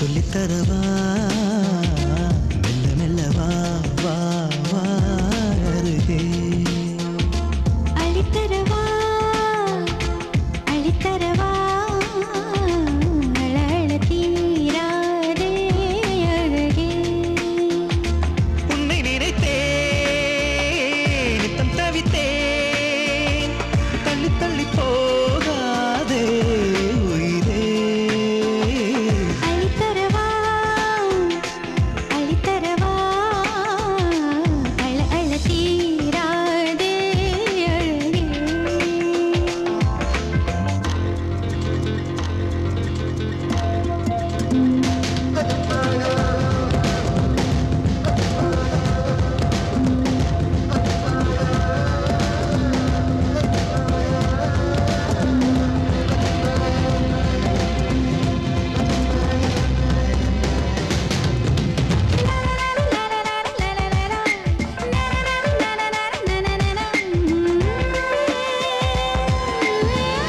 சொல்லித்தரவா மெல்ல மெல்ல வா வா வா அருகே அளித்தரவா அளித்தரவா அழல தீராதே அழகே உன்னை நினைத்தேன் நித்தம் தவித்தேன் தள்ளி தள்ளி போகாதே உயிரே அளித்தரவா அளித்தரவா அழல தீராதே அழகே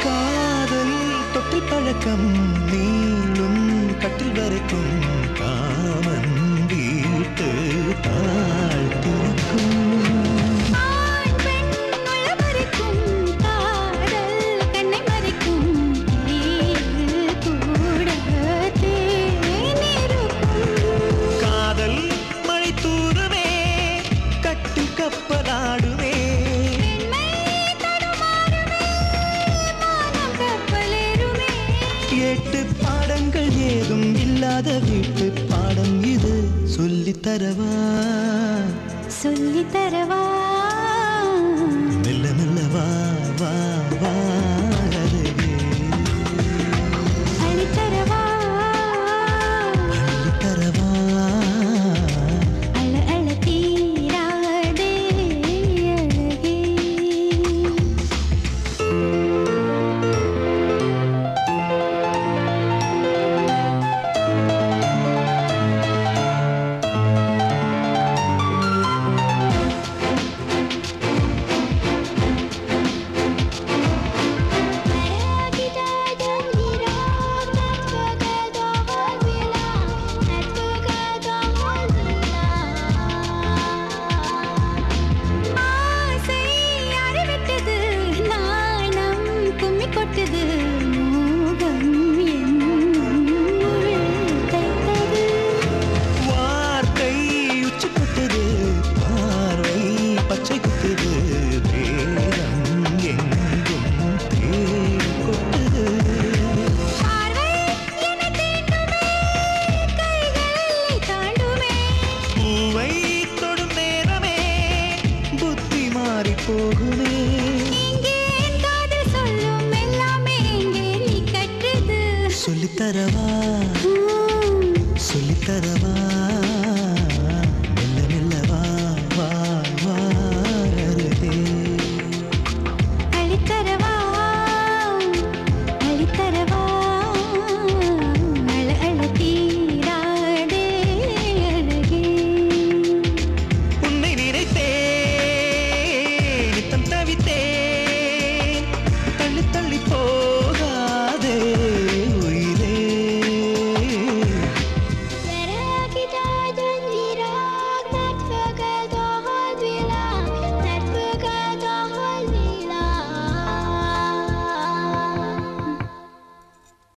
காதல் தொட்டு பழக்கம் நீளும் கட்டில் வரைக்கும் காமன் வீட்டு தாழ்த்திருக்கும் ஆண் பெண் உளவரைக்கும் காதல் கண்ணை மறைக்கும் தேரில் கூட தேனிருக்கும் காதல் மழை தூருமே கட்டில் கப்பலாடுமே பெண்மை தடுமாறுமே மானம் கப்பலேறுமே எட்டு பாடங்கள் ஏதும் இல்லாத வீட்டு பாடம் இது சொல்லித்தரவா சொல்லித்தரவா மெல்ல மெல்ல வா வா வா அருகே அளித்தரவா அள்ளித்தரவா அழ அழ தீராதே அழகே ஆசை அறிவிட்டது நாணம் கும்மி கொட்டது மோகம் என்னும் தைத்தது வார்த்தை உச்சி கொட்டது பார்வை பச்சை குத்துது வேதம் எங்கும் தேன் கொட்டுது பார்வை என்னை தீண்டுமே கைகளை தாண்டுமே பூவை தொடும் நேரமே புத்தி மாறி போகுமே இங்கே என் காதல் சொல்லும் எல்லாமே இங்கே நீ கற்றது சொல்லித்தரவா சொல்லித்தரவா